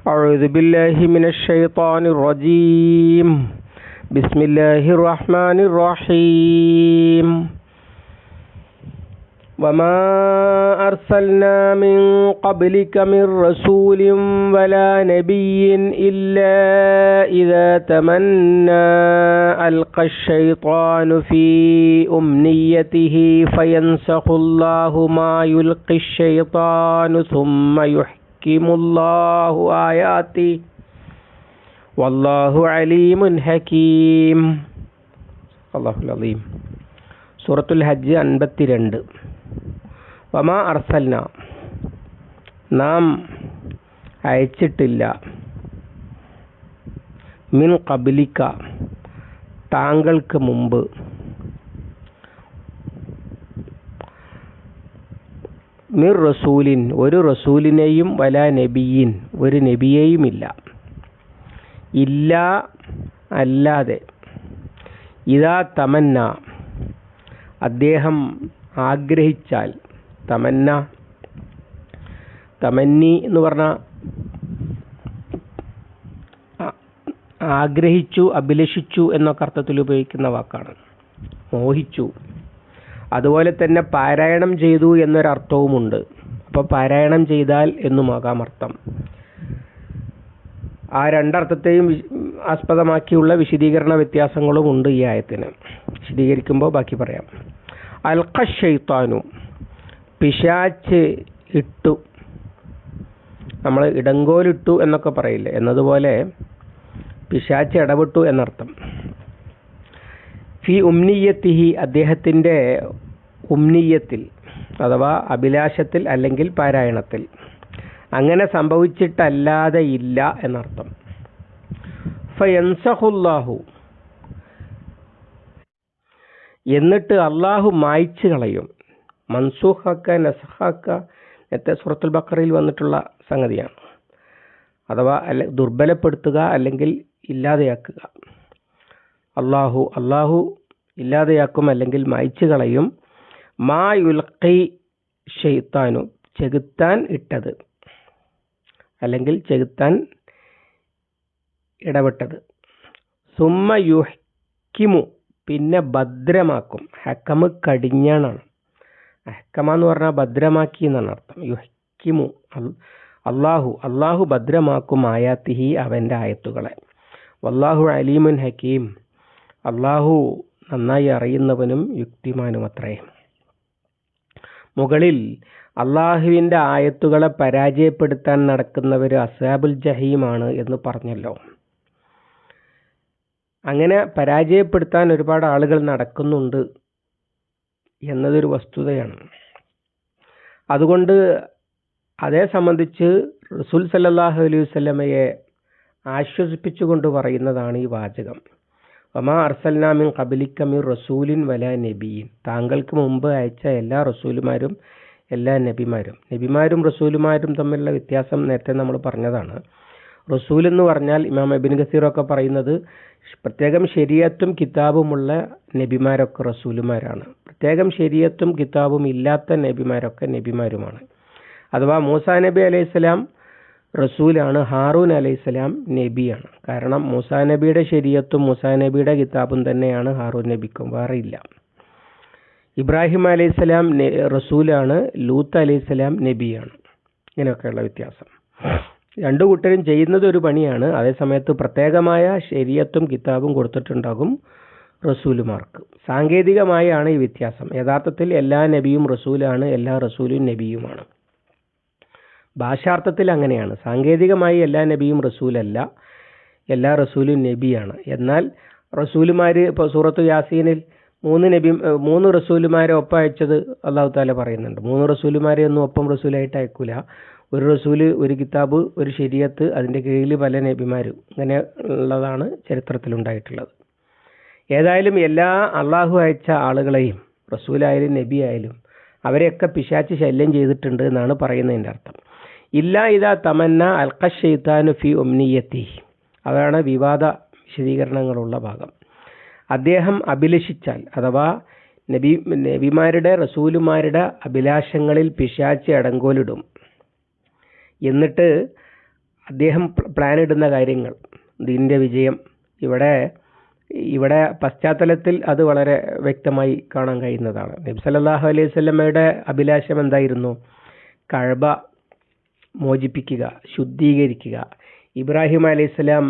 أعوذ بالله من الشيطان الرجيم. بسم الله الرحمن الرحيم. وما أرسلنا من قبلك من رسول ولا نبي إلا إذا تمنى ألقى الشيطان في أمنيته فينسخ الله ما يلقي الشيطان ثم يحكم الله آياته والله عليم حكيم. അല്ലാഹുൽ അലീം. സൂറത്തുൽ ഹജ്ജ് 52. വമാ അർസൽന, നാം അയച്ചിട്ടില്ല, മിൻ ഖബ്ലിക, താങ്കൾക്ക് മുമ്പ്, മിർ റസൂലിൻ, ഒരു റസൂലിനെയും വലാ നബിയിൻ, ഒരു നബിയെയുമില്ല, ഇല്ല, അല്ലാതെ, ഇദാ തമന്ന, അദ്ദേഹം ആഗ്രഹിച്ചാൽ, തമന്നി എന്ന് പറഞ്ഞാൽ ആഗ്രഹിച്ചു, അഭിലഷിച്ചു എന്നൊക്കെ അർത്ഥത്തിൽ ഉപയോഗിക്കുന്ന വാക്കാണ്. മോഹിച്ചു. അതുപോലെ തന്നെ പാരായണം ചെയ്തു എന്നൊരർത്ഥവുമുണ്ട്. അപ്പോൾ പാരായണം ചെയ്താൽ എന്നുമാകാം അർത്ഥം. ആ രണ്ടർത്ഥത്തെയും ആസ്പദമാക്കിയുള്ള വിശദീകരണ വ്യത്യാസങ്ങളും ഉണ്ട് ഈ ആയത്തിന്. വിശദീകരിക്കുമ്പോൾ ബാക്കി പറയാം. അൽഖ ശൈത്താനു, പിശാച്ച് ഇട്ടു. നമ്മൾ ഇടങ്കോലിട്ടു എന്നൊക്കെ പറയില്ലേ, എന്നതുപോലെ പിശാച്ച് ഇടപെട്ടു എന്നർത്ഥം. ഫി ഉംനിയത്തിഹി, അദ്ദേഹത്തിൻ്റെ ഉംനിയത്തിൽ അഥവാ അഭിലാഷത്തിൽ അല്ലെങ്കിൽ പാരായണത്തിൽ. അങ്ങനെ സംഭവിച്ചിട്ടല്ലാതെ ഇല്ല എന്നർത്ഥം. ഫയൻസഹുല്ലാഹു, എന്നിട്ട് അള്ളാഹു മായ്ച്ചു കളയും. മൻസൂഖാക്ക, നസഹാക്ക നേരത്തെ സൂറത്തുൽ ബഖറയിൽ വന്നിട്ടുള്ള സംഗതിയാണ്. അഥവാ ദുർബലപ്പെടുത്തുക അല്ലെങ്കിൽ ഇല്ലാതെയാക്കുക. അള്ളാഹു ഇല്ലാതെയാക്കും അല്ലെങ്കിൽ മായ്ച്ചു കളയും. മാ യുൽഖി ഷൈത്താനു, ചെകുത്താൻ ഇട്ടത് അല്ലെങ്കിൽ ചെകുത്താൻ ഇടപെട്ടത്. സുമ്മ യുഹ്കിമു, പിന്നെ ഭദ്രമാക്കും. ഹക്കമ് കടിഞ്ഞാണാണ്. ഹക്കമ എന്ന് പറഞ്ഞാൽ ഭദ്രമാക്കി എന്നാണ് അർത്ഥം. യുഹ്കിമു, അള്ളാഹു ഭദ്രമാക്കും ആയാത്തിഹി, അവൻ്റെ ആയത്തുകളെ. വല്ലാഹു അലീമുൻ ഹക്കീം, അള്ളാഹു നന്നായി അറിയുന്നവനും യുക്തിമാനും അത്രേ. മുകളിൽ അള്ളാഹുവിൻ്റെ ആയത്തുകളെ പരാജയപ്പെടുത്താൻ നടക്കുന്നവർ അസ്ഹാബുൽ ജഹീമാണ് എന്ന് പറഞ്ഞല്ലോ. അങ്ങനെ പരാജയപ്പെടുത്താൻ ഒരുപാട് ആളുകൾ നടക്കുന്നുണ്ട് എന്നതൊരു വസ്തുതയാണ്. അതുകൊണ്ട് അതേ സംബന്ധിച്ച് റസൂൽ സല്ലല്ലാഹു അലൈഹി വസല്ലമയെ ആശ്വസിപ്പിച്ചുകൊണ്ട് പറയുന്നതാണ് ഈ വാചകം. വമാ അർസൽനാ മിൻ ഖബ്ലിക മിർ റസൂലിൻ വലാ നബിയിൻ, താങ്കൾക്ക് മുമ്പ് അയച്ച എല്ലാ റസൂലുമാരും എല്ലാ നബിമാരും റസൂലുമാരും തമ്മിലുള്ള വ്യത്യാസം നേരത്തെ നമ്മൾ പറഞ്ഞതാണ്. റസൂൽ എന്ന് പറഞ്ഞാൽ ഇമാം ഇബ്നു കസീറൊക്കെ പറയുന്നത് പ്രത്യേകം ശരീഅത്തും കിതാബുമുള്ള നബിമാരൊക്കെ റസൂലുമാരാണ്. പ്രത്യേകം ശരീഅത്തും കിതാബും ഇല്ലാത്ത നബിമാരൊക്കെ നബിമാരുമാണ്. അഥവാ മൂസാ നബി അലൈഹിസ്സലാം റസൂലാണ്, ഹാറൂൻ അലൈഹിസ്സലാം നബിയാണ്. കാരണം മൂസാ നബിയുടെ ശരീഅത്തും മൂസാ നബിയുടെ കിതാബും തന്നെയാണ് ഹാറൂൻ നബിക്കും, വേറെ ഇല്ല. ഇബ്രാഹിം അലൈഹിസ്സലാം റസൂലാണ്, ലൂത്ത് അലൈഹിസ്സലാം നബിയാണ്. ഇങ്ങനെയൊക്കെയുള്ള വ്യത്യാസം. രണ്ടു കൂട്ടരും ചെയ്യുന്നത് ഒരു പണിയാണ്. അതേസമയത്ത് പ്രത്യേകമായ ശരീഅത്തും കിതാബും കൊടുത്തിട്ടുണ്ടാകും റസൂലുമാർക്ക്. സാങ്കേതികമായാണ് ഈ വ്യത്യാസം. യഥാർത്ഥത്തിൽ എല്ലാ നബിയും റസൂലാണ്, എല്ലാ റസൂലും നബിയുമാണ്. ഭാഷാർത്ഥത്തിൽ അങ്ങനെയാണ്. സാങ്കേതികമായി എല്ലാ നബിയും റസൂലല്ല, എല്ലാ റസൂലും നബിയാണ്. എന്നാൽ റസൂലുമാർ ഇപ്പോൾ സൂറത്തു യാസീനിൽ 3 റസൂലുമാരെ ഒപ്പം അയച്ചത് അല്ലാഹു തആല പറയുന്നുണ്ട്. 3 റസൂലുമാരെ ഒന്നും ഒപ്പം റസൂലായിട്ട് അയക്കൂല. ഒരു റസൂല്, ഒരു കിതാബ്, ഒരു ശരീഅത്ത്, അതിൻ്റെ കീഴിൽ പല നബിമാരും, ഇങ്ങനെ ഉള്ളതാണ് ചരിത്രത്തിലുണ്ടായിട്ടുള്ളത്. ഏതായാലും എല്ലാ അള്ളാഹു അയച്ച ആളുകളെയും, റസൂലായാലും നബി ആയാലും, അവരെയൊക്കെ പിശാച്ച് ശല്യം ചെയ്തിട്ടുണ്ട് എന്നാണ് പറയുന്നതിൻ്റെ അർത്ഥം. ഇല്ലാ ഇദാ തമന്ന അൽഖ ശൈത്താനു ഫി ഉംനിയത്തി, അതാണ് വിവാദ വിശദീകരണങ്ങളുള്ള ഭാഗം. അദ്ദേഹം അഭിലഷിച്ചാൽ, അഥവാ നബിമാരുടെ റസൂലുമാരുടെ അഭിലാഷങ്ങളിൽ പിശാച്ച് അടങ്കോലിടും. എന്നിട്ട് അദ്ദേഹം പ്ലാൻ ഇടുന്ന കാര്യങ്ങൾ, ദീനിൻ്റെ വിജയം, ഇവിടെ പശ്ചാത്തലത്തിൽ അത് വളരെ വ്യക്തമായി കാണാൻ കഴിയുന്നതാണ്. നബി സല്ലല്ലാഹു അലൈഹി വസല്ലമയുടെ അഭിലാഷം എന്തായിരുന്നു? കഅബ മോചിപ്പിക്കുക, ശുദ്ധീകരിക്കുക. ഇബ്രാഹിം അലൈഹിസ്സലാം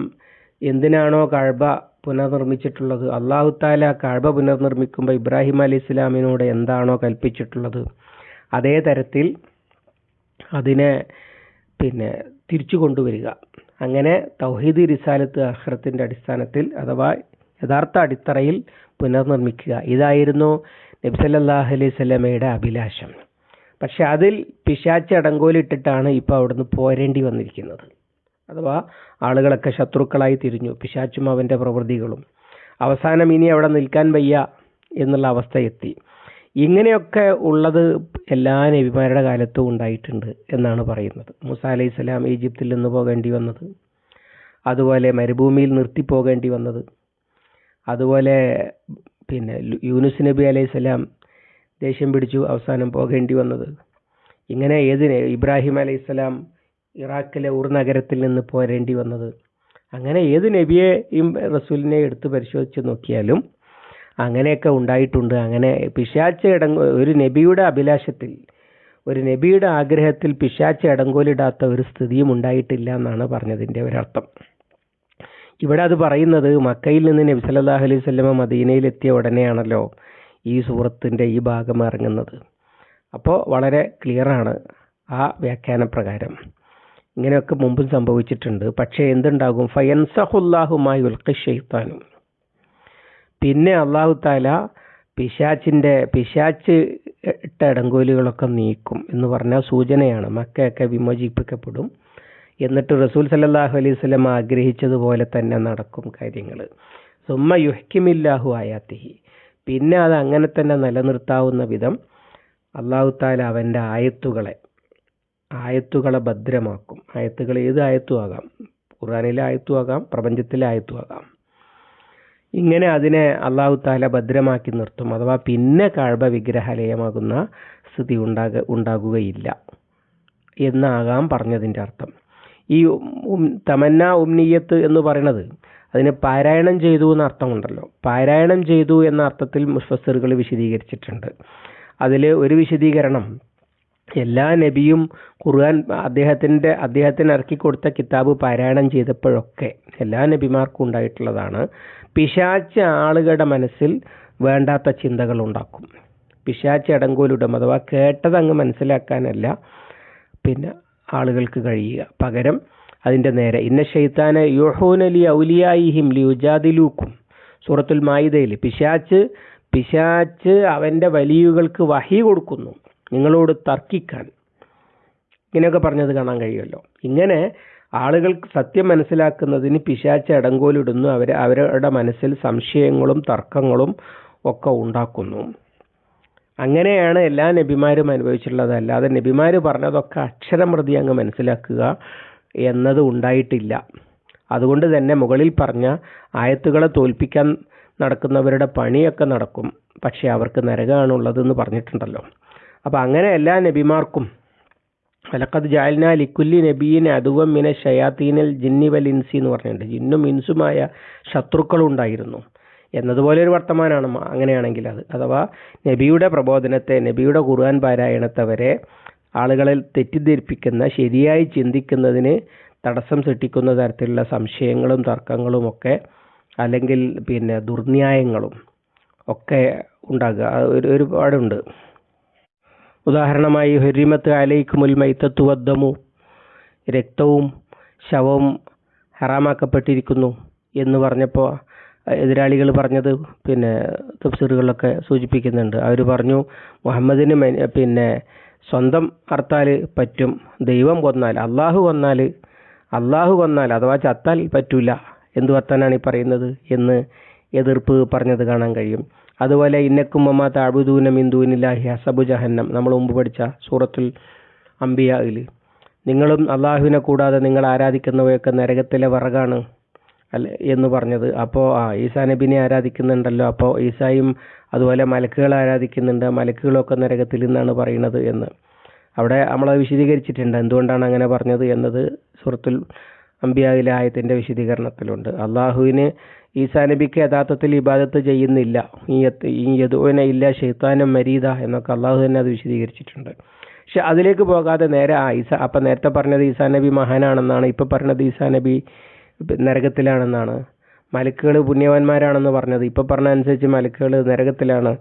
എന്തിനാണോ കഅബ പുനർനിർമ്മിച്ചിട്ടുള്ളത്, അല്ലാഹു തആല കഅബ പുനർനിർമ്മിക്കുമ്പോൾ ഇബ്രാഹിം അലൈഹിസ്സലാമിനോട് എന്താണോ കൽപ്പിച്ചിട്ടുള്ളത്, അതേ തരത്തിൽ അതിനെ തിരിച്ചു കൊണ്ടുവരിക. അങ്ങനെ തൗഹീദ്, റിസാലത്ത്, ആഖിറത്തിന്റെ അടിസ്ഥാനത്തിൽ അഥവാ യഥാർത്ഥ അടിത്തറയിൽ പുനർനിർമ്മിക്കുക. ഇതായിരുന്നു നബി സല്ലല്ലാഹു അലൈഹി വസല്ലമയുടെ അഭിലാഷം. പക്ഷെ അതിൽ പിശാച് അടങ്കോലിട്ടിട്ടാണ് ഇപ്പോൾ അവിടുന്ന് പോരേണ്ടി വന്നിരിക്കുന്നത്. അഥവാ ആളുകളൊക്കെ ശത്രുക്കളായി തിരിഞ്ഞു, പിശാചും അവൻ്റെ പ്രവൃത്തികളും. അവസാനം ഇനി അവിടെ നിൽക്കാൻ വയ്യ എന്നുള്ള അവസ്ഥ എത്തി. ഇങ്ങനെയൊക്കെ ഉള്ളത് എല്ലാ നബിമാരുടെ കാലത്തും ഉണ്ടായിട്ടുണ്ട് എന്നാണ് പറയുന്നത്. മൂസ അലൈഹിസ്സലാം ഈജിപ്തിൽ നിന്ന് പോകേണ്ടി വന്നത്, അതുപോലെ മരുഭൂമിയിൽ നിർത്തിപ്പോകേണ്ടി വന്നത്, അതുപോലെ യൂനുസ് നബി അലൈഹിസ്സലാം ദേഷ്യം പിടിച്ചു അവസാനം പോകേണ്ടി വന്നത്. ഇങ്ങനെ ഇബ്രാഹിം അലൈഹിസ്സലാം ഇറാഖിലെ ഉർ നഗരത്തിൽ നിന്ന് പോരേണ്ടി വന്നത്. അങ്ങനെ ഏത് നബിയെയും റസൂലിനെ എടുത്ത് പരിശോധിച്ച് നോക്കിയാലും അങ്ങനെയൊക്കെ ഉണ്ടായിട്ടുണ്ട്. അങ്ങനെ പിശാച് ഒരു നബിയുടെ അഭിലാഷത്തിൽ, ഒരു നബിയുടെ ആഗ്രഹത്തിൽ പിശാച് അടങ്കോലിടാത്ത ഒരു സ്ഥിതിയും ഉണ്ടായിട്ടില്ല എന്നാണ് പറഞ്ഞതിൻ്റെ ഒരർത്ഥം. ഇവിടെ അത് പറയുന്നത് മക്കയിൽ നിന്ന് നബി സല്ലല്ലാഹു അലൈഹി വസല്ലമ മദീനയിൽ എത്തിയ ഉടനെയാണല്ലോ ഈ സൂറത്തിൻ്റെ ഈ ഭാഗം ഇറങ്ങുന്നത്. അപ്പോൾ വളരെ ക്ലിയറാണ് ആ വ്യാഖ്യാനപ്രകാരം. ഇങ്ങനെയൊക്കെ മുമ്പും സംഭവിച്ചിട്ടുണ്ട്. പക്ഷേ എന്തുണ്ടാകും? ഫയൻസഹുല്ലാഹു മാ യുൽഖി ശൈത്താനു. പിന്നെ അല്ലാഹു തആല പിശാച്ച് ഇട്ട ഇടങ്കോലുകളൊക്കെ നീക്കും എന്ന് പറഞ്ഞ സൂചനയാണ്. മക്കയൊക്കെ വിമോചിപ്പിക്കപ്പെടും, എന്നിട്ട് റസൂൽ സല്ലല്ലാഹു അലൈഹി വസല്ലം ആഗ്രഹിച്ചതുപോലെ തന്നെ നടക്കും കാര്യങ്ങൾ. സുമ്മ യുഹ്കിമില്ലാഹു ആയാത്തിഹി. പിന്നെ അത് അങ്ങനെ തന്നെ നിലനിർത്താവുന്ന വിധം അല്ലാഹു തആല അവൻ്റെ ആയത്തുകളെ ഭദ്രമാക്കും. ആയത്തുകൾ ഏത് ആയത്തും ആകാം, ഖുർആനിലെ ആയത്തും ആകാം, പ്രപഞ്ചത്തിലെ ആയത്തും ആകാം. ഇങ്ങനെ അതിനെ അല്ലാഹു തആല ഭദ്രമാക്കി നിർത്തും. അഥവാ പിന്നെ കഅബ വിഗ്രഹാലയമാകുന്ന സ്ഥിതി ഉണ്ടാകുകയില്ല എന്നാകാം പറഞ്ഞതിൻ്റെ അർത്ഥം. ഈ തമന്ന ഉംനിയത്ത് എന്ന് പറയുന്നത് അതിന് പാരായണം ചെയ്തു എന്ന അർത്ഥമുണ്ടല്ലോ. പാരായണം ചെയ്തു എന്ന അർത്ഥത്തിൽ മുഫസ്സിറുകൾ വിശദീകരിച്ചിട്ടുണ്ട്. അതിൽ ഒരു വിശദീകരണം, എല്ലാ നബിയും ഖുർആൻ അദ്ദേഹത്തിന് ഇറക്കി കൊടുത്ത കിതാബ് പാരായണം ചെയ്തപ്പോഴൊക്കെ എല്ലാ നബിമാർക്കും ഉണ്ടായിട്ടുള്ളതാണ്. പിശാച് ആളുകളുടെ മനസ്സിൽ വേണ്ടാത്ത ചിന്തകൾ ഉണ്ടാക്കും. പിശാച് അടങ്കോലിടും. അഥവാ കേട്ടതങ്ങ് മനസ്സിലാക്കാനല്ല ആളുകൾക്ക് കഴിയുക. പകരം അതിൻ്റെ നേരെ ഇന്ന ശൈത്താന യൂഹൂന ലി ഔലിയായിഹിം ലിയുജാദിലൂക്കും. സൂറത്തുൽ മായിദയിൽ പിശാച് അവൻ്റെ വലിയുകൾക്ക് വഹി കൊടുക്കുന്നു, നിങ്ങളോട് തർക്കിക്കാൻ. ഇങ്ങനെയൊക്കെ പറഞ്ഞത് കാണാൻ കഴിയുമല്ലോ. ഇങ്ങനെ ആളുകൾക്ക് സത്യം മനസ്സിലാക്കുന്നതിന് പിശാച് അടങ്കോലിടുന്നു. അവരുടെ മനസ്സിൽ സംശയങ്ങളും തർക്കങ്ങളും ഒക്കെ ഉണ്ടാക്കുന്നു. അങ്ങനെയാണ് എല്ലാ നബിമാരും അനുഭവിച്ചിട്ടുള്ളത്. അല്ലാതെ നബിമാർ പറഞ്ഞതൊക്കെ അക്ഷരം പ്രതി അങ്ങ് മനസ്സിലാക്കുക എന്നത് ഉണ്ടായിട്ടില്ല. അതുകൊണ്ട് തന്നെ മുകളിൽ പറഞ്ഞ ആയത്തുകളെ തോൽപ്പിക്കാൻ നടക്കുന്നവരുടെ പണിയൊക്കെ നടക്കും, പക്ഷെ അവർക്ക് നരകമാണുള്ളതെന്ന് പറഞ്ഞിട്ടുണ്ടല്ലോ. അപ്പം അങ്ങനെ എല്ലാ നബിമാർക്കും വലഖദ് ജഅൽനാ ലിക്കുല്ലി നബിയ്യിൻ അദുവ്വൻ മിന ശയാത്തീനിൽ ജിന്നി വൽ ഇൻസി എന്ന് പറഞ്ഞിട്ടുണ്ട്. ജിന്നും ഇൻസുമായ ശത്രുക്കളുണ്ടായിരുന്നു എന്നതുപോലെ ഒരു വർത്തമാനമാണ്. അങ്ങനെയാണെങ്കിൽ അത് അഥവാ നബിയുടെ പ്രബോധനത്തെ, നബിയുടെ ഖുർആൻ പാരായണത്തെ വരെ ആളുകളെ തെറ്റിദ്ധരിപ്പിക്കുന്ന, ശരിയായി ചിന്തിക്കുന്നതിന് തടസ്സം സൃഷ്ടിക്കുന്ന തരത്തിലുള്ള സംശയങ്ങളും തർക്കങ്ങളും ഒക്കെ, അല്ലെങ്കിൽ ദുർന്യായങ്ങളും ഒക്കെ ഉണ്ടാകുക ഒരുപാടുണ്ട്. ഉദാഹരണമായി ഹുരിമത്ത് അലൈക്കുമുൽ മൈത്തത്തു വദ്ദമു, രക്തവും ശവവും ഹറാമാക്കപ്പെട്ടിരിക്കുന്നു എന്ന് പറഞ്ഞപ്പോൾ എതിരാളികൾ പറഞ്ഞത് തഫ്സീറുകളിലൊക്കെ സൂചിപ്പിക്കുന്നുണ്ട്. അവർ പറഞ്ഞു മുഹമ്മദിന് സ്വന്തം അർത്താൽ പറ്റും, ദൈവം കൊന്നാൽ, അള്ളാഹു കൊന്നാൽ അഥവാ ചത്താൽ പറ്റൂല, എന്ത് വർത്താനാണ് ഈ പറയുന്നത് എന്ന് എതിർപ്പ് പറഞ്ഞത് കാണാൻ കഴിയും. അതുപോലെ ഇന്നക്കും മമാ തഅബുദൂന മിൻ ദൂനില്ലാഹി ഹസബു ജഹന്നം, നമ്മൾ മുമ്പ് പഠിച്ച സൂറത്തുൽ അംബിയായിൽ, നിങ്ങളും അള്ളാഹുവിനെ കൂടാതെ നിങ്ങൾ ആരാധിക്കുന്നവയൊക്കെ നരകത്തിലെ വിറകാണ് എന്ന് പറഞ്ഞത്. അപ്പോൾ ഈസാ നബിനെ ആരാധിക്കുന്നുണ്ടല്ലോ, അപ്പോൾ ഈസായും അതുപോലെ മലക്കുകളെ ആരാധിക്കുന്നുണ്ട്, മലക്കുകളൊക്കെ നരകത്തിൽ നിന്നാണ് പറയുന്നത് എന്ന് അവിടെ നമ്മളത് വിശദീകരിച്ചിട്ടുണ്ട്. എന്തുകൊണ്ടാണ് അങ്ങനെ പറഞ്ഞത് എന്നത് സൂറത്തുൽ അംബിയായിലെ ആയത്തിൻ്റെ വിശദീകരണത്തിലുണ്ട്. അള്ളാഹുവിന് ഈസാ നബിക്ക് യഥാർത്ഥത്തിൽ ഇബാദത്ത് ചെയ്യുന്നില്ല, ഈ യദുവിന ഇല്ല ഷെയ്ത്താനും മരീദ എന്നൊക്കെ അള്ളാഹു തന്നെ അത് വിശദീകരിച്ചിട്ടുണ്ട്. പക്ഷെ അതിലേക്ക് പോകാതെ നേരെ അപ്പം നേരത്തെ പറഞ്ഞത് ഈസാ നബി മഹാനാണെന്നാണ്, ഇപ്പം പറഞ്ഞത് ഈസാ നബി നരകത്തിലാണെന്നാണ്. മലക്കുകൾ പുണ്യവാന്മാരാണെന്ന് പറഞ്ഞത്, ഇപ്പം പറഞ്ഞ അനുസരിച്ച് മലക്കുകൾ നരകത്തിലാണ്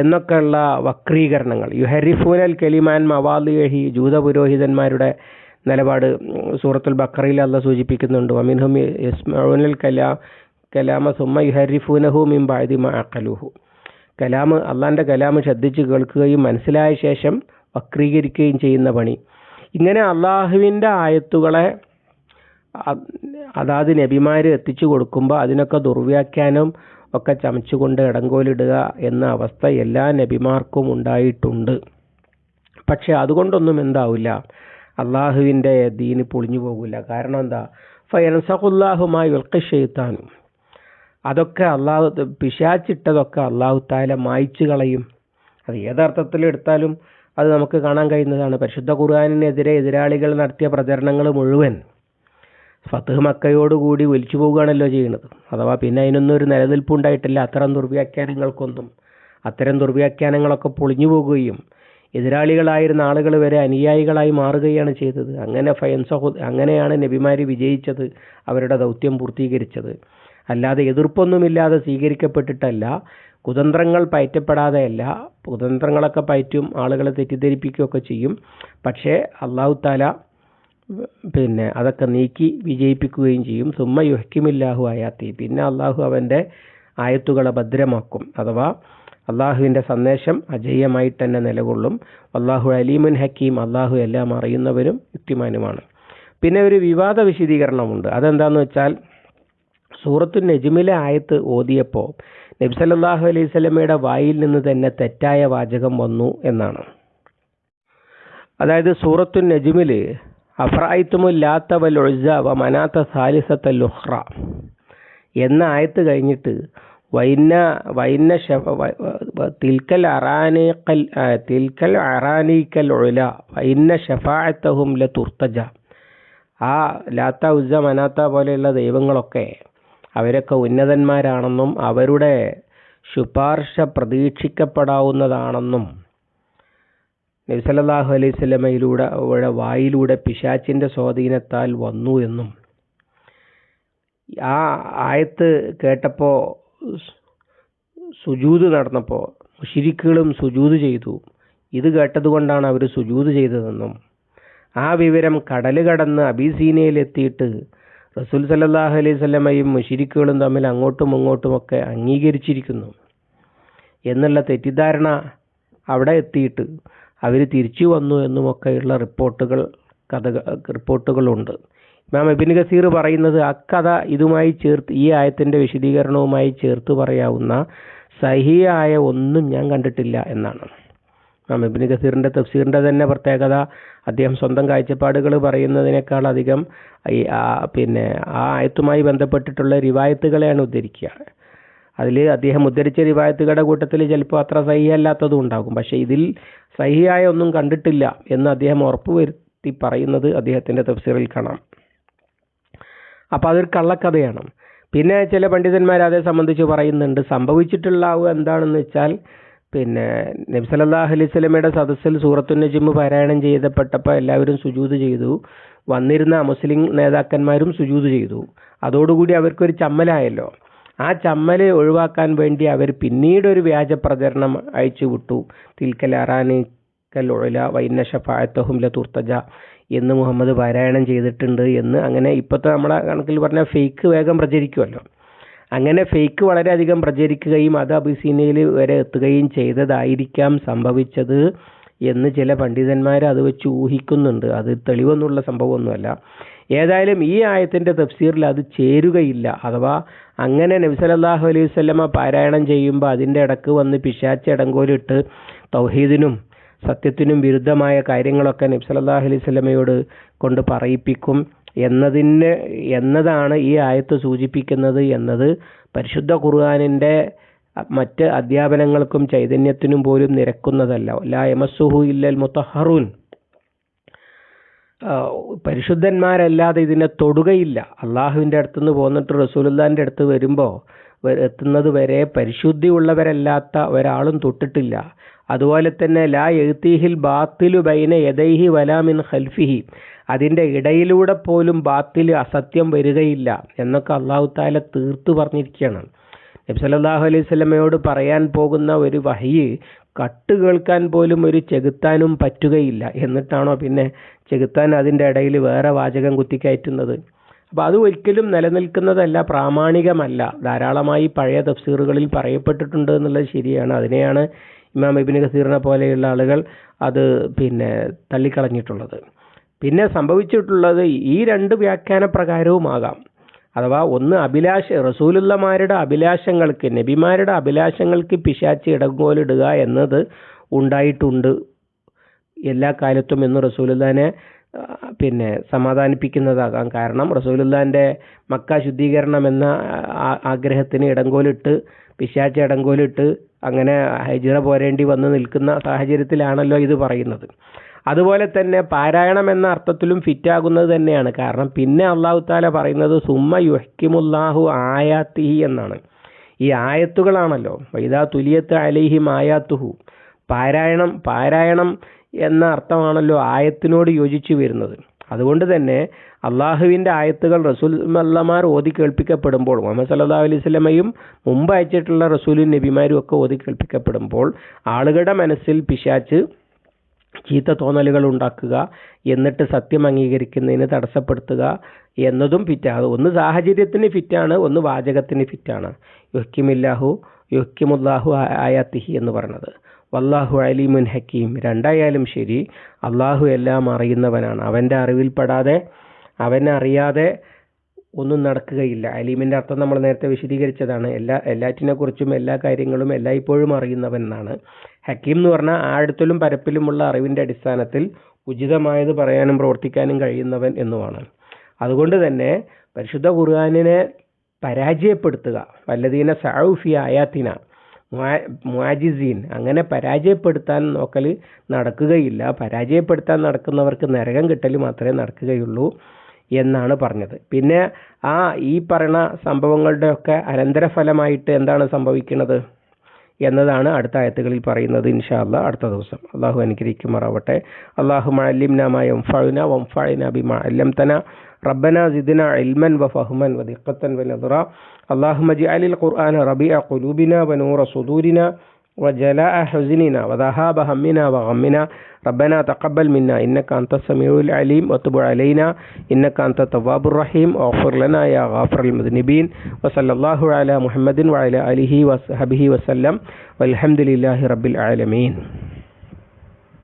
എന്നൊക്കെയുള്ള വക്രീകരണങ്ങൾ. യുഹരിഫൂനൽ കലിമാൻ മവാലിഹി, ജൂത പുരോഹിതന്മാരുടെ നിലപാട് സൂറത്തുൽ ബഖറയിൽ അല്ലാഹ് സൂചിപ്പിക്കുന്നുണ്ട്. വമിൻഹും യസ്മഊനൽ കലാമ സുമ്മ യുഹരിഫൂനഹു മിൻ ബഅദി മാ അഖലുഹു. കലാം, അള്ളാൻ്റെ കലാം ശ്രദ്ധിച്ച് കേൾക്കുകയും മനസ്സിലായ ശേഷം വക്രീകരിക്കുകയും ചെയ്യുന്ന പണി. ഇങ്ങനെ അള്ളാഹുവിൻ്റെ ആയത്തുകളെ അതാത് നബിമാർ എത്തിച്ചു കൊടുക്കുമ്പോൾ അതിനൊക്കെ ദുർവ്യാഖ്യാനം ഒക്കെ ചമച്ചുകൊണ്ട് ഇടങ്കോലിടുക എന്ന അവസ്ഥ എല്ലാ നബിമാർക്കും ഉണ്ടായിട്ടുണ്ട്. പക്ഷെ അതുകൊണ്ടൊന്നും എന്താവില്ല, അള്ളാഹുവിൻ്റെ ദീന് പൊളിഞ്ഞു പോകില്ല. കാരണം എന്താ? ഫയൻസഖുല്ലാഹുമായി യുൽഖിശൈത്താനും, അതൊക്കെ അള്ളാഹു പിശാച്ചിട്ടതൊക്കെ അള്ളാഹു തആല മായ്ച്ചു കളയും. അത് ഏതർത്ഥത്തിൽ എടുത്താലും അത് നമുക്ക് കാണാൻ കഴിയുന്നതാണ്. പരിശുദ്ധ ഖുർആനിനെതിരെ എതിരാളികൾ നടത്തിയ പ്രചരണങ്ങൾ മുഴുവൻ ഫത്ഹ് മക്കയോടുകൂടി ഒലിച്ചു പോവുകയാണല്ലോ ചെയ്യുന്നത്. അഥവാ പിന്നെ അതിനൊന്നും ഒരു നിലനിൽപ്പുണ്ടായിട്ടില്ല. അത്തരം ദുർവ്യാഖ്യാനങ്ങളൊക്കെ പൊളിഞ്ഞു പോകുകയും എതിരാളികളായിരുന്ന ആളുകൾ വരെ അനുയായികളായി മാറുകയാണ് ചെയ്തത്. അങ്ങനെയാണ് നബിമാർ വിജയിച്ചത്, അവരുടെ ദൗത്യം പൂർത്തീകരിച്ചത്. അല്ലാതെ എതിർപ്പൊന്നുമില്ലാതെ സ്വീകരിക്കപ്പെട്ടിട്ടല്ല, കുതന്ത്രങ്ങൾ പയറ്റപ്പെടാതെയല്ല. കുതന്ത്രങ്ങളൊക്കെ പയറ്റും, ആളുകളെ തെറ്റിദ്ധരിപ്പിക്കുകയൊക്കെ ചെയ്യും. പക്ഷേ അല്ലാഹു തആല അതൊക്കെ നീക്കി വിജയിപ്പിക്കുകയും ചെയ്യും. സുമ്മ യുഹ്കിമില്ലാഹു ആയാത്തി, പിന്നെ അള്ളാഹു അവൻ്റെ ആയത്തുകളെ ഭദ്രമാക്കും. അഥവാ അള്ളാഹുവിൻ്റെ സന്ദേശം അജയ്യമായി തന്നെ നിലകൊള്ളും. അള്ളാഹു അലീമുൻ ഹക്കീം, അള്ളാഹു എല്ലാം അറിയുന്നവനും യുക്തിമാനുമാണ്. പിന്നെ ഒരു വിവാദ വിശദീകരണമുണ്ട്. അതെന്താണെന്ന് വെച്ചാൽ, സൂറത്തു നജ്മിലെ ആയത്ത് ഓതിയപ്പോൾ നബി സല്ലല്ലാഹു അലൈഹി വസല്ലമയുടെ വായിൽ നിന്ന് തന്നെ തെറ്റായ വാചകം വന്നു എന്നാണ്. അതായത് സൂറത്തു നജ്മിൽ അഫ്റഅയ്തുമുൽ ലാത്ത വൽ ഉസ്സ വ മനാത്ത സാലിസത്തൽ ഉഖ്റ എന്ന ആയത്ത് കഴിഞ്ഞിട്ട് തിൽക്കൽ അറാനീക്കൽ ഉല വഇന്ന ശഫാഅത്തഹും ലതുർതജ. ആ ലാത്ത ഉസ്സ മനാത്ത പോലെയുള്ള ദൈവങ്ങളൊക്കെ അവരൊക്കെ ഉന്നതന്മാരാണെന്നും അവരുടെ ശുപാർശ പ്രതീക്ഷിക്കപ്പെടാവുന്നതാണെന്നും നബി സല്ലല്ലാഹു അലൈഹി വസല്ലമയിലൂടെ വായിലൂടെ പിശാചിൻ്റെ സ്വാധീനത്താൽ വന്നു എന്നും, ആ ആയത്ത് കേട്ടപ്പോൾ സുജൂദ് നടന്നപ്പോൾ മുശ്രിക്കുകളും സുജൂദ് ചെയ്തു, ഇത് കേട്ടതുകൊണ്ടാണ് അവർ സുജൂദ് ചെയ്തതെന്നും, ആ വിവരം കടൽ കടന്ന് അബീസീനയിലെത്തിയിട്ട് റസൂൽ സല്ലല്ലാഹു അലൈഹി വസല്ലമയും മുശ്രിക്കുകളും തമ്മിൽ അങ്ങോട്ടും ഇങ്ങോട്ടുമൊക്കെ അംഗീകരിച്ചിരിക്കുന്നു എന്നുള്ള തെറ്റിദ്ധാരണ അവിടെ എത്തിയിട്ട് അവർ തിരിച്ചു വന്നു എന്നുമൊക്കെയുള്ള റിപ്പോർട്ടുകളുണ്ട്. ഇമാം ഇബ്നു കസീർ പറയുന്നത് അക്കഥ ഇതുമായി ചേർത്ത്, ഈ ആയത്തിൻ്റെ വിശദീകരണവുമായി ചേർത്ത് പറയാവുന്ന സഹിയായ ഒന്നും ഞാൻ കണ്ടിട്ടില്ല എന്നാണ്. ഇമാം ഇബ്നു കസീറിൻ്റെ തഫ്സീറിൻ്റെ തന്നെ പ്രത്യേകത, അദ്ദേഹം സ്വന്തം കാഴ്ചപ്പാടുകൾ പറയുന്നതിനേക്കാൾ അധികം ആ ആയത്തുമായി ബന്ധപ്പെട്ടിട്ടുള്ള റിവായത്തുകളെയാണ് ഉദ്ധരിക്കുക. അതിൽ അദ്ദേഹം ഉദ്ധരിച്ച റിവായത്തുകളുടെ കൂട്ടത്തിൽ ചിലപ്പോൾ അത്ര സഹിയല്ലാത്തതും ഉണ്ടാകും. പക്ഷേ ഇതിൽ സഹിയായ ഒന്നും കണ്ടിട്ടില്ല എന്ന് അദ്ദേഹം ഉറപ്പുവരുത്തി പറയുന്നത് അദ്ദേഹത്തിൻ്റെ തഫ്സീറിൽ കാണാം. അപ്പോൾ അതൊരു കള്ളക്കഥയാണ്. പിന്നെ ചില പണ്ഡിതന്മാർ അതേ സംബന്ധിച്ച് പറയുന്നുണ്ട്. സംഭവിച്ചിട്ടുള്ള എന്താണെന്ന് വെച്ചാൽ, നബി സല്ലല്ലാഹു അലൈഹി വസല്ലമയുടെ സദസ്സിൽ സൂറത്തുൻ നജ്മ് പാരായണം ചെയ്യപ്പെട്ടപ്പോൾ എല്ലാവരും സുജൂദ് ചെയ്തു. വന്നിരുന്ന മുസ്ലിം നേതാക്കന്മാരും സുജൂദ് ചെയ്തു. അതോടുകൂടി അവർക്കൊരു ചമ്മലായല്ലോ. ആ ചമ്മൽ ഒഴിവാക്കാൻ വേണ്ടി അവർ പിന്നീട് ഒരു വ്യാജ പ്രചരണം അയച്ചു വിട്ടു. തിൽക്കൽ അറാനിക്കൽ ഉല വഇന്ന ശഫാഅത്തഹും ലതുർതജ എന്ന് മുഹമ്മദ് പാരായണം ചെയ്തിട്ടുണ്ട് എന്ന്. അങ്ങനെ ഇപ്പോഴത്തെ നമ്മളെ കണക്കിൽ പറഞ്ഞാൽ ഫേക്ക് വേഗം പ്രചരിക്കുമല്ലോ. അങ്ങനെ ഫേക്ക് വളരെയധികം പ്രചരിക്കുകയും അത് അബിസീനയിൽ വരെ എത്തുകയും ചെയ്തതായിരിക്കാം സംഭവിച്ചത് എന്ന് ചില പണ്ഡിതന്മാർ അത് വെച്ച് ഊഹിക്കുന്നുണ്ട്. അത് തെളിവൊന്നുള്ള സംഭവമൊന്നുമല്ല. ഏതായാലും ഈ ആയത്തിൻ്റെ തഫ്സീറിൽ അത് ചേരുകയില്ല. അഥവാ അങ്ങനെ നബി സല്ലല്ലാഹു അലൈഹി വസല്ലമ പാരായണം ചെയ്യുമ്പോൾ അതിൻ്റെ ഇടക്ക് വന്ന് പിശാച് ഇടങ്കോലിട്ട് തൗഹീദിനും സത്യത്തിനും വിരുദ്ധമായ കാര്യങ്ങളൊക്കെ നബി സല്ലല്ലാഹു അലൈഹി വസല്ലമയോട് കൊണ്ട് പറയിപ്പിക്കും എന്നതാണ് ഈ ആയത്ത് സൂചിപ്പിക്കുന്നത് എന്നത് പരിശുദ്ധ ഖുർആനിൻ്റെ മറ്റ് അധ്യാപനങ്ങൾക്കും ചൈതന്യത്തിനും പോലും നിരക്കുന്നതല്ല. ലാ യമസ്സുഹു ഇല്ലൽ മുത്തഹറൂൻ. പരിശുദ്ധന്മാരല്ലാതെ ഇതിനെ തൊടുകയില്ല. അള്ളാഹുവിൻ്റെ അടുത്തുനിന്ന് പോന്നിട്ട് റസൂലുള്ളാഹിൻ്റെ അടുത്ത് വരുമ്പോൾ എത്തുന്നത് വരെ പരിശുദ്ധി ഉള്ളവരല്ലാത്ത ഒരാളും തൊട്ടിട്ടില്ല. അതുപോലെ തന്നെ ലാ യഅ്തീഹിൽ ബാത്തിലു ബൈന യദൈഹി വലാ മിൻ ഖൽഫിഹി, അതിൻ്റെ ഇടയിലൂടെ പോലും ബാത്തിൽ അസത്യം വരികയില്ല എന്നൊക്കെ അള്ളാഹു തആല തീർത്തു പറഞ്ഞിരിക്കുകയാണ്. നബി സല്ലല്ലാഹു അലൈഹി വസല്ലമയോട് പറയാൻ പോകുന്ന ഒരു വഹ്യ് കട്ട് കേൾക്കാൻ പോലും ഒരു ചെകുത്താനും പറ്റുകയില്ല. എന്നിട്ടാണോ പിന്നെ ചെകുത്താൻ അതിൻ്റെ ഇടയിൽ വേറെ വാചകം കുത്തിക്കയറ്റുന്നത്? അപ്പോൾ അത് ഒരിക്കലും നിലനിൽക്കുന്നതല്ല, പ്രാമാണികമല്ല. ധാരാളമായി പഴയ തഫ്സീറുകളിൽ പറയപ്പെട്ടിട്ടുണ്ട് എന്നുള്ളത് ശരിയാണ്. അതിനെയാണ് ഇമാം ഇബ്നു കസീറിനെ പോലെയുള്ള ആളുകൾ അത് തള്ളിക്കളഞ്ഞിട്ടുള്ളത്. പിന്നെ സംഭവിച്ചിട്ടുള്ളത് ഈ രണ്ട് വ്യാഖ്യാന പ്രകാരവുമാകാം. അഥവാ ഒന്ന് റസൂലുള്ളമാരുടെ അഭിലാഷങ്ങൾക്ക്, നബിമാരുടെ അഭിലാഷങ്ങൾക്ക് പിശാച് ഇടങ്കോലിടുക എന്നത് ഉണ്ടായിട്ടുണ്ട് എല്ലാ കാലത്തും എന്ന് റസൂലുള്ളാഹിനെ സമാധാനിപ്പിക്കുന്നതാകാം. കാരണം റസൂലുള്ളാഹിൻ്റെ മക്ക ശുദ്ധീകരണം എന്ന ആഗ്രഹത്തിന് ഇടങ്കോലിട്ട്, പിശാച് ഇടങ്കോലിട്ട് അങ്ങനെ ഹിജ്റ പോരേണ്ടി വന്ന് നിൽക്കുന്ന സാഹചര്യത്തിലാണല്ലോ ഇത് പറയുന്നത്. അതുപോലെ തന്നെ പാരായണം എന്ന അർത്ഥത്തിലും ഫിറ്റാകുന്നത് തന്നെയാണ്. കാരണം പിന്നെ അള്ളാഹു തആല പറയുന്നത് സുമ്മ യുഹ്കിമുല്ലാഹു ആയാത്തിഹി എന്നാണ്. ഈ ആയത്തുകളാണല്ലോ വൈദാ തുലിയത്ത് അലൈഹിം ആയാത്തുഹു, പാരായണം എന്ന അർത്ഥമാണല്ലോ ആയത്തിനോട് യോജിച്ചു വരുന്നത്. അതുകൊണ്ട് തന്നെ അള്ളാഹുവിൻ്റെ ആയത്തുകൾ റസൂൽമാർ ഓതി കേൾപ്പിക്കപ്പെടുമ്പോൾ, മുഹമ്മദ് സല്ലല്ലാഹു അലൈഹി വസല്ലമയും മുമ്പ് അയച്ചിട്ടുള്ള റസൂലും നബിമാരും ഒക്കെ ഓതി കേൾപ്പിക്കപ്പെടുമ്പോൾ ആളുകളുടെ മനസ്സിൽ പിശാച് ചീത്ത തോന്നലുകൾ ഉണ്ടാക്കുക, എന്നിട്ട് സത്യം അംഗീകരിക്കുന്നതിന് തടസ്സപ്പെടുത്തുക എന്നതും ഫിറ്റാണ്. ഒന്ന് സാഹചര്യത്തിന് ഫിറ്റാണ്, ഒന്ന് വാചകത്തിന് ഫിറ്റാണ്. യുഹ്കിമുല്ലാഹു ആയാത്തിഹി എന്ന് പറയുന്നത്. വല്ലാഹു അലീമുൻ ഹക്കീം, രണ്ടായാലും ശരി അള്ളാഹു എല്ലാം അറിയുന്നവനാണ്. അവൻ്റെ അറിവിൽപ്പെടാതെ, അവനെ അറിയാതെ ഒന്നും നടക്കുകയില്ല. അലീമിൻ്റെ അർത്ഥം നമ്മൾ നേരത്തെ വിശദീകരിച്ചതാണ്. എല്ലാറ്റിനെക്കുറിച്ചും എല്ലാ കാര്യങ്ങളും എല്ലായ്പ്പോഴും അറിയുന്നവൻ എന്നാണ്. ഹക്കീം എന്ന് പറഞ്ഞാൽ ആഴത്തിലും പരപ്പിലുമുള്ള അറിവിൻ്റെ അടിസ്ഥാനത്തിൽ ഉചിതമായത് പറയാനും പ്രവർത്തിക്കാനും കഴിയുന്നവൻ എന്നുമാണ്. അതുകൊണ്ട് തന്നെ പരിശുദ്ധ ഖുർആനിനെ പരാജയപ്പെടുത്തുക, വല്ലദീന സഅഉ ഫീ ആയാത്തിന മുഅജിസീൻ, അങ്ങനെ പരാജയപ്പെടുത്താൻ നോക്കൽ നടക്കുകയില്ല. പരാജയപ്പെടുത്താൻ നടക്കുന്നവർക്ക് നരകം കിട്ടൽ മാത്രമേ നടക്കുകയുള്ളൂ എന്നാണ് പറഞ്ഞത്. പിന്നെ ഈ പറയുന്ന സംഭവങ്ങളുടെയൊക്കെ അനന്തരഫലമായിട്ട് എന്താണ് സംഭവിക്കുന്നത് എന്നതാണ് അടുത്ത ആയത്തുകളിൽ പറയുന്നത്. ഇൻഷാ അല്ലാഹ് അടുത്ത ദിവസം. അള്ളാഹു അനുഗ്രഹിക്കുമാറാവട്ടെ. അല്ലാഹുമ്മ അല്ലിംനാ മാ യൻഫഉനാ വൻഫഅനാ ബിമാ അല്ലംതനാ റബ്ബനാ സിദ്നാ ഇൽമൻ വഫഹ്മൻ വദിഖ്ഖതൻ വനദ്റ. അല്ലാഹുമ്മ ജഅലിൽ ഖുർആന റബീഅ ഖുലൂബിനാ വനൂറ സുദൂരിനാ وجلاء حزننا وذهاب همنا وغمنا ربنا تقبل منا إنك أنت السميع العليم وتب علينا إنك أنت التواب الرحيم واغفر لنا يا غافر المذنبين وصلى الله على محمد وعلى آله وصحبه وسلم والحمد لله رب العالمين.